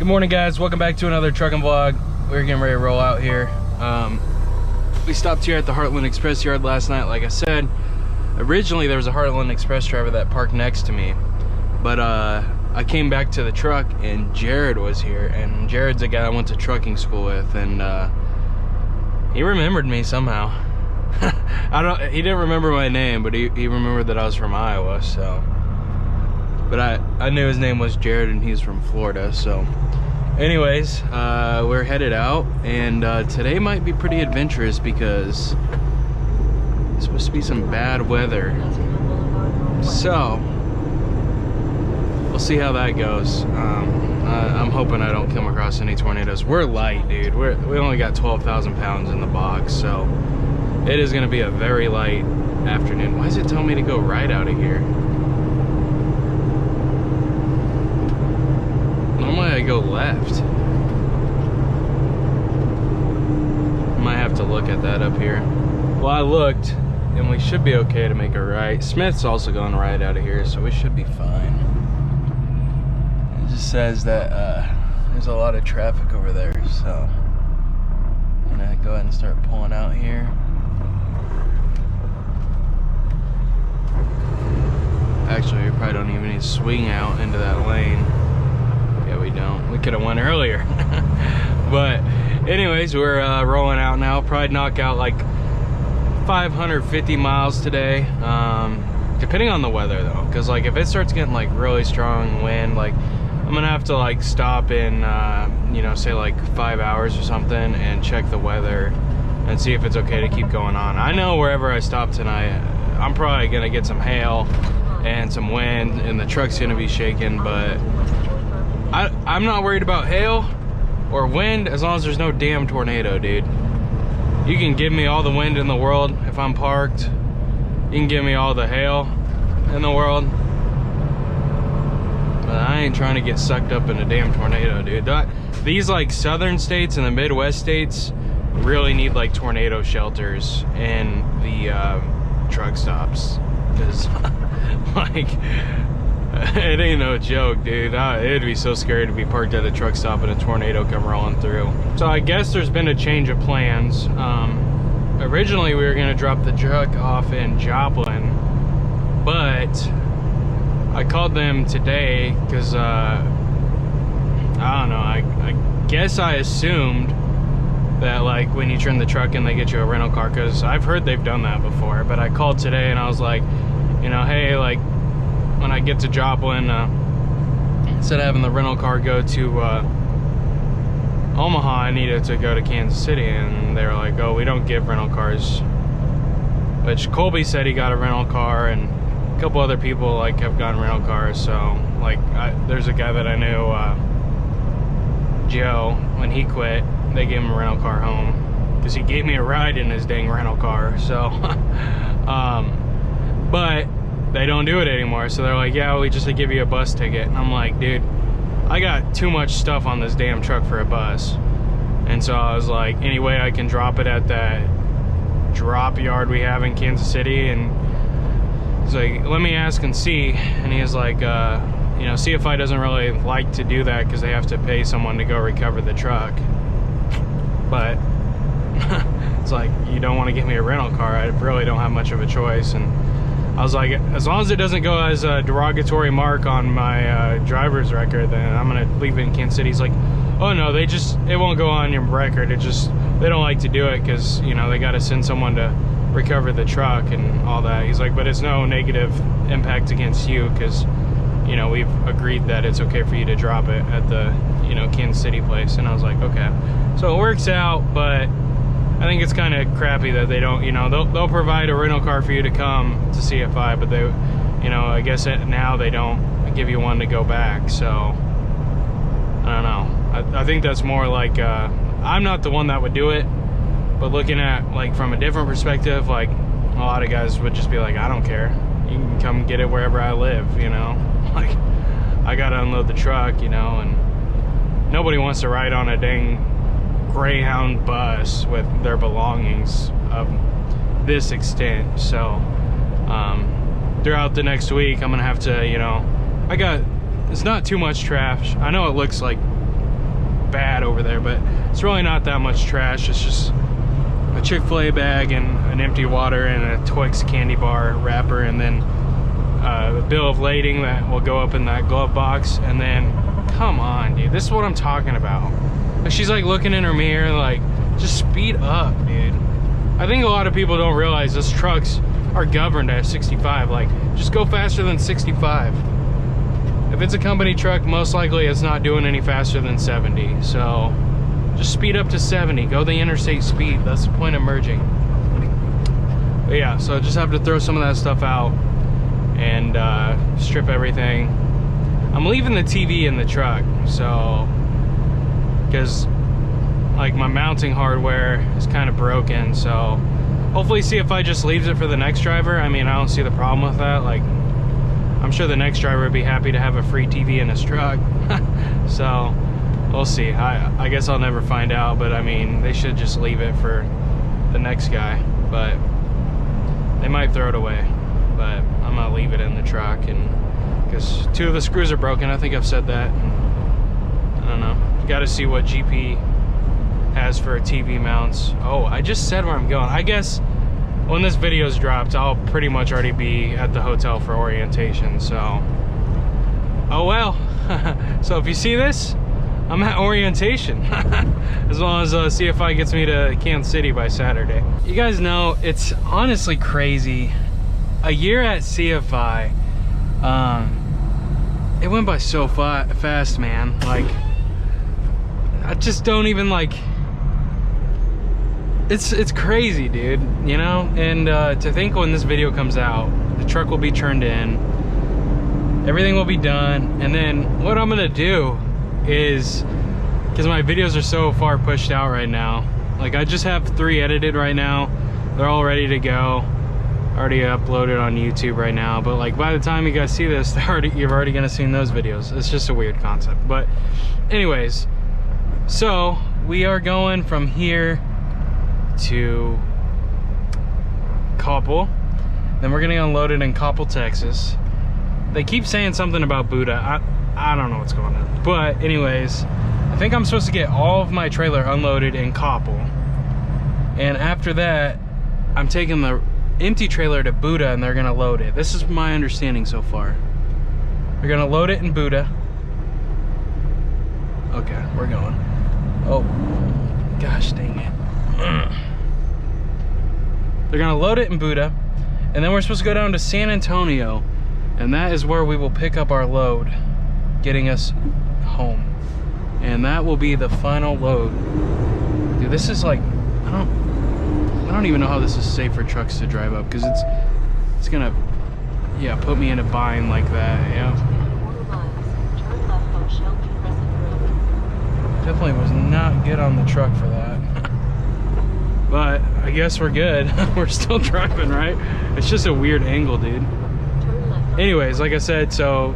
Good morning, guys. Welcome back to another trucking vlog. We're getting ready to roll out here. We stopped here at the Heartland Express yard last night. Like I said, originally there was a Heartland Express driver that parked next to me, but I came back to the truck and Jared was here, and Jared's a guy I went to trucking school with, and he remembered me somehow. He didn't remember my name, but he remembered that I was from Iowa, so. But I knew his name was Jared and he's from Florida, so. Anyways, we're headed out, and today might be pretty adventurous because it's supposed to be some bad weather. So, we'll see how that goes. I'm hoping I don't come across any tornadoes. We're light, dude. We only got 12,000 pounds in the box, so it is going to be a very light afternoon. Why does it tell me to go right out of here? Normally I go left. Might have to look at that up here. Well, I looked, and we should be okay to make a right. Smith's also going right out of here, so we should be fine. It just says that there's a lot of traffic over there, so I'm gonna go ahead and start pulling out here. Actually, we probably don't even need to swing out into that lane. Yeah, we don't. We could have went earlier. But anyways, we're rolling out now. Probably knock out like 550 miles today, depending on the weather though, because like if it starts getting like really strong wind, like I'm gonna have to like stop in you know, say like 5 hours or something and check the weather and see if it's okay to keep going on. I know wherever I stop tonight, I'm probably gonna get some hail and some wind, and the truck's gonna be shaking, but I'm not worried about hail or wind as long as there's no damn tornado, dude. You can give me all the wind in the world if I'm parked. You can give me all the hail in the world, but I ain't trying to get sucked up in a damn tornado, dude. These like southern states and the Midwest states really need like tornado shelters in the truck stops, because like it ain't no joke, dude. It'd be so scary to be parked at a truck stop and a tornado come rolling through. So I guess there's been a change of plans. Originally we were gonna drop the truck off in Joplin, but I called them today because I don't know, I guess I assumed that like when you turn the truck in they get you a rental car, because I've heard they've done that before. But I called today and I was like, you know, hey, like when I get to Joplin, instead of having the rental car go to Omaha, I needed to go to Kansas City, and they were like, oh, we don't give rental cars. Which Colby said he got a rental car, and a couple other people like have gotten rental cars. So like there's a guy that I knew, Joe, when he quit, they gave him a rental car home because he gave me a ride in his dang rental car. So but they don't do it anymore, so they're like, yeah, we just give you a bus ticket. And I'm like, dude, I got too much stuff on this damn truck for a bus. And so I was like, any way I can drop it at that drop yard we have in Kansas City? And he's like, let me ask and see. And he was like, you know, CFI doesn't really like to do that because they have to pay someone to go recover the truck. But it's like, you don't want to give me a rental car, I really don't have much of a choice. And I was like, as long as it doesn't go as a derogatory mark on my driver's record, then I'm gonna leave it in Kansas City. He's like, oh no, it won't go on your record. It just, they don't like to do it because, you know, they got to send someone to recover the truck and all that. He's like, but it's no negative impact against you because, you know, we've agreed that it's okay for you to drop it at the, you know, Kansas City place. And I was like, okay. So it works out, but I think it's kind of crappy that they don't, you know, they'll provide a rental car for you to come to CFI, but they, you know, I guess now they don't give you one to go back. So I don't know. I think that's more like, I'm not the one that would do it, but looking at like from a different perspective, like a lot of guys would just be like, I don't care. You can come get it wherever I live, you know, like I got to unload the truck, you know, and nobody wants to ride on a dang Greyhound bus with their belongings of this extent. So throughout the next week I'm gonna have to, you know, it's not too much trash. I know it looks like bad over there, but it's really not that much trash. It's just a Chick-fil-A bag and an empty water and a Twix candy bar wrapper, and then a bill of lading that will go up in that glove box. And then, come on, dude, this is what I'm talking about. Like, she's like looking in her mirror, like, just speed up, dude. I think a lot of people don't realize those trucks are governed at 65. Like, just go faster than 65. If it's a company truck, most likely it's not doing any faster than 70. So just speed up to 70. Go the interstate speed. That's the point of merging. But yeah, so just have to throw some of that stuff out and strip everything. I'm leaving the TV in the truck, so because like my mounting hardware is kind of broken, so hopefully CFI just leaves it for the next driver. I mean, I don't see the problem with that. Like, I'm sure the next driver would be happy to have a free TV in his truck. So we'll see. I guess I'll never find out, but I mean, they should just leave it for the next guy, but they might throw it away. But I'm gonna leave it in the truck, and because 2 of the screws are broken. I think I've said that. I don't know. Got to see what GP has for TV mounts. Oh, I just said where I'm going. I guess when this video's dropped, I'll pretty much already be at the hotel for orientation, so oh well. So if you see this, I'm at orientation. As long as CFI gets me to Kansas City by Saturday. You guys know, it's honestly crazy. A year at CFI, it went by so fast, man. Like, I just don't even like, it's crazy, dude, you know? And to think when this video comes out, the truck will be turned in, everything will be done, and then what I'm gonna do is, because my videos are so far pushed out right now, like I just have 3 edited right now, they're all ready to go, already uploaded on YouTube right now, but like by the time you guys see this, you're already gonna see those videos. It's just a weird concept, but anyways, so we are going from here to Coppell, then we're gonna unload it in Coppell, Texas. They keep saying something about Buda. I don't know what's going on, but anyways, I think I'm supposed to get all of my trailer unloaded in Coppell, and after that I'm taking the empty trailer to Buda and they're gonna load it. This is my understanding so far. They're gonna load it in Buda. Okay, we're going. Oh, gosh dang it. They're gonna load it in Buda, and then we're supposed to go down to San Antonio, and that is where we will pick up our load, getting us home. And that will be the final load. Dude, this is like, I don't even know how this is safe for trucks to drive up, because it's gonna, yeah, put me in a bind like that. Yeah. Definitely was not good on the truck for that. But I guess we're good. We're still driving, right? It's just a weird angle, dude. Anyways, like I said, so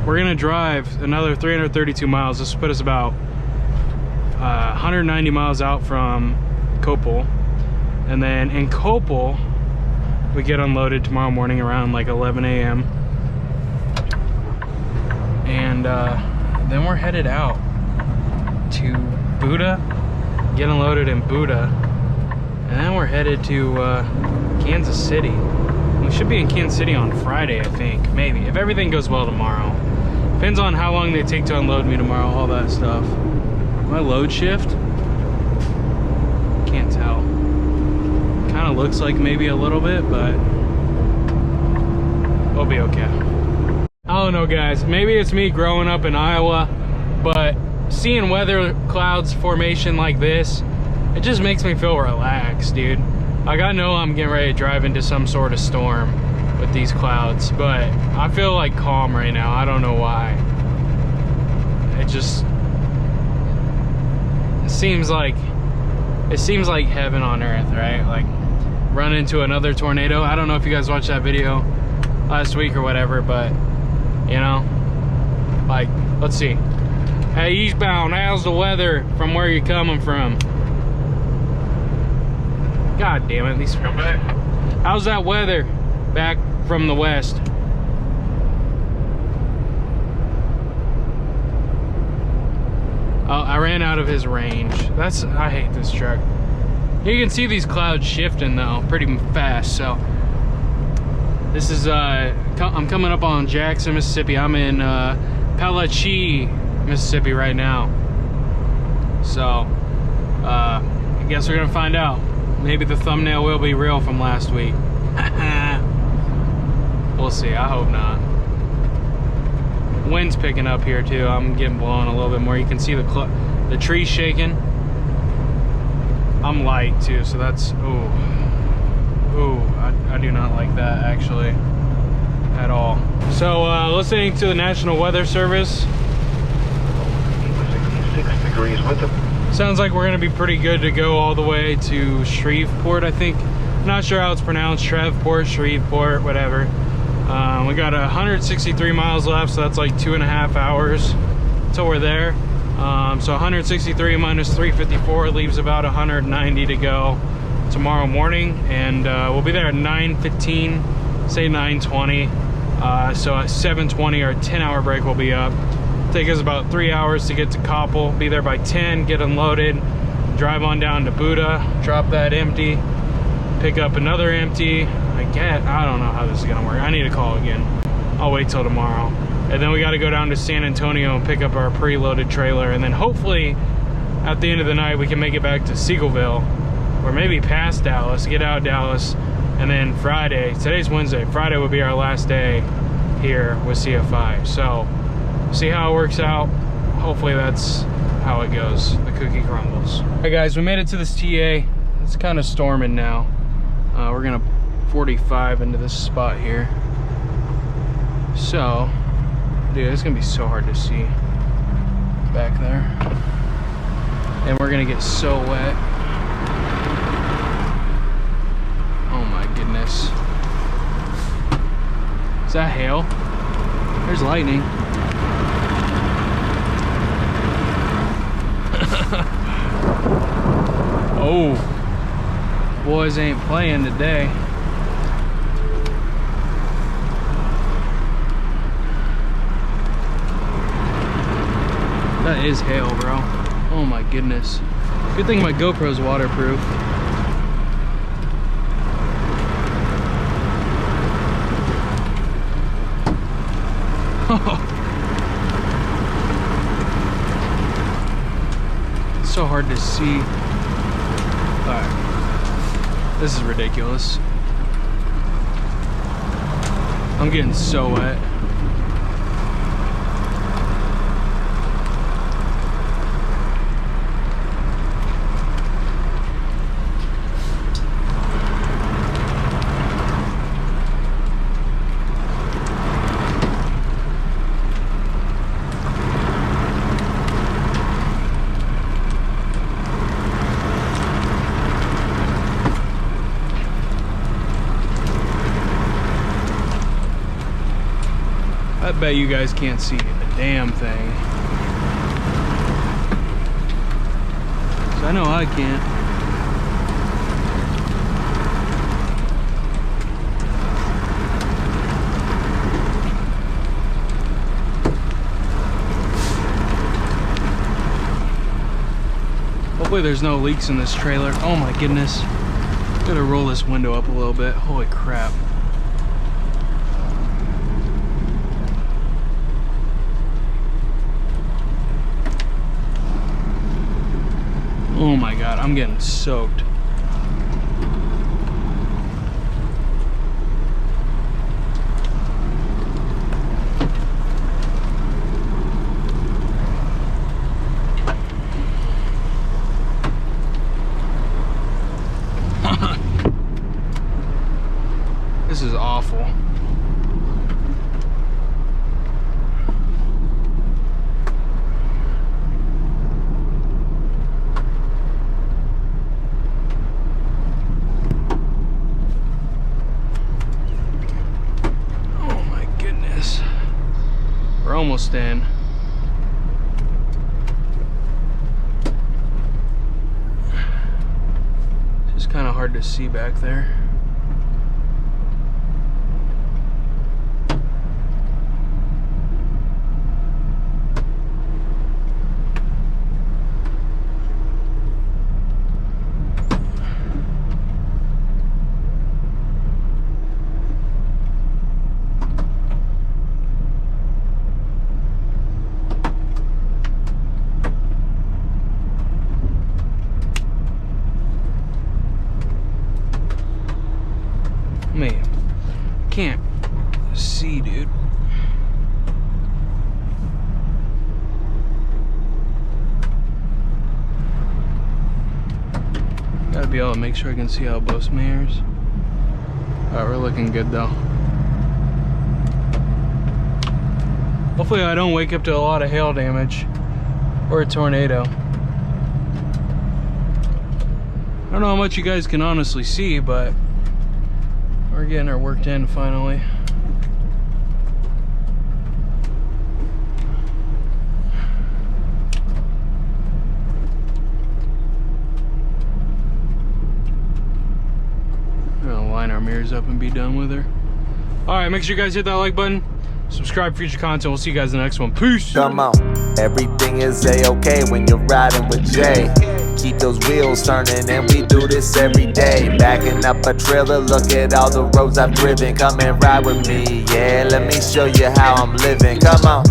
we're gonna drive another 332 miles. This will put us about 190 miles out from Coppell. And then in Coppell, we get unloaded tomorrow morning around like 11 a.m. And then we're headed out to Buda, get unloaded in Buda, and then we're headed to Kansas City. We should be in Kansas City on Friday, I think, maybe, if everything goes well tomorrow. Depends on how long they take to unload me tomorrow, all that stuff. My load shift? Can't tell. Kind of looks like maybe a little bit, but we'll be okay. I don't know, guys, maybe it's me growing up in Iowa, but seeing weather clouds formation like this, it just makes me feel relaxed, dude. Like, I know I'm getting ready to drive into some sort of storm with these clouds, but I feel like calm right now. I don't know why. It seems like heaven on earth, right? Like, run into another tornado. I don't know if you guys watched that video last week or whatever, but you know, like, let's see. Hey, eastbound, how's the weather from where you're coming from? God damn it, these come back. How's that weather back from the west? I ran out of his range. I hate this truck. You can see these clouds shifting though, pretty fast. So this is, I'm coming up on Jackson, Mississippi. I'm in Palachie, Mississippi right now. So I guess we're gonna find out. Maybe the thumbnail will be real from last week. We'll see, I hope not. Wind's picking up here too. I'm getting blown a little bit more. You can see the trees shaking. I'm light too, so that's, I do not like that actually at all. So listening to the National Weather Service, 66 degrees with them. Sounds like we're gonna be pretty good to go all the way to Shreveport, I think. I'm not sure how it's pronounced, Shreveport, whatever. We got 163 miles left, so that's like 2.5 hours till we're there. So 163 minus 354 leaves about 190 to go tomorrow morning, and we'll be there at 9:15, say 9:20. So at 7:20 our 10-hour break will be up. Take us about 3 hours to get to Koppel, be there by 10, get unloaded, drive on down to Buda, drop that empty, pick up another empty. I don't know how this is gonna work. I need to call again. I'll wait till tomorrow. And then we gotta go down to San Antonio and pick up our preloaded trailer, and then hopefully at the end of the night we can make it back to Seagoville, or maybe past Dallas, get out of Dallas, and then Friday, today's Wednesday, Friday will be our last day here with CFI. So see how it works out. Hopefully that's how it goes. The cookie crumbles. All right guys, we made it to this TA. It's kind of storming now. We're gonna 45 into this spot here. So, dude, it's gonna be so hard to see back there. And we're gonna get so wet. Oh my goodness. Is that hail? There's lightning. Oh, boys ain't playing today. That is hail, bro. Oh my goodness. Good thing my GoPro's waterproof. It's so hard to see. Alright. This is ridiculous. I'm getting so wet. I bet you guys can't see a damn thing. 'Cause I know I can't. Hopefully there's no leaks in this trailer. Oh my goodness. Gotta roll this window up a little bit. Holy crap. Oh my God, I'm getting soaked. This is awful. We're almost in. It's just kind of hard to see back there. Gotta be able to make sure I can see out both mirrors. Alright, we're looking good though. Hopefully I don't wake up to a lot of hail damage or a tornado. I don't know how much you guys can honestly see, but we're getting our work done finally. We're gonna line our mirrors up and be done with her. Alright, make sure you guys hit that like button. Subscribe for future content. We'll see you guys in the next one. Peace. Come on, everything is a-okay when you're riding with Jay. Keep those wheels turning and we do this every day. Backing up a trailer, look at all the roads I've driven. Come and ride with me, yeah, let me show you how I'm living. Come on.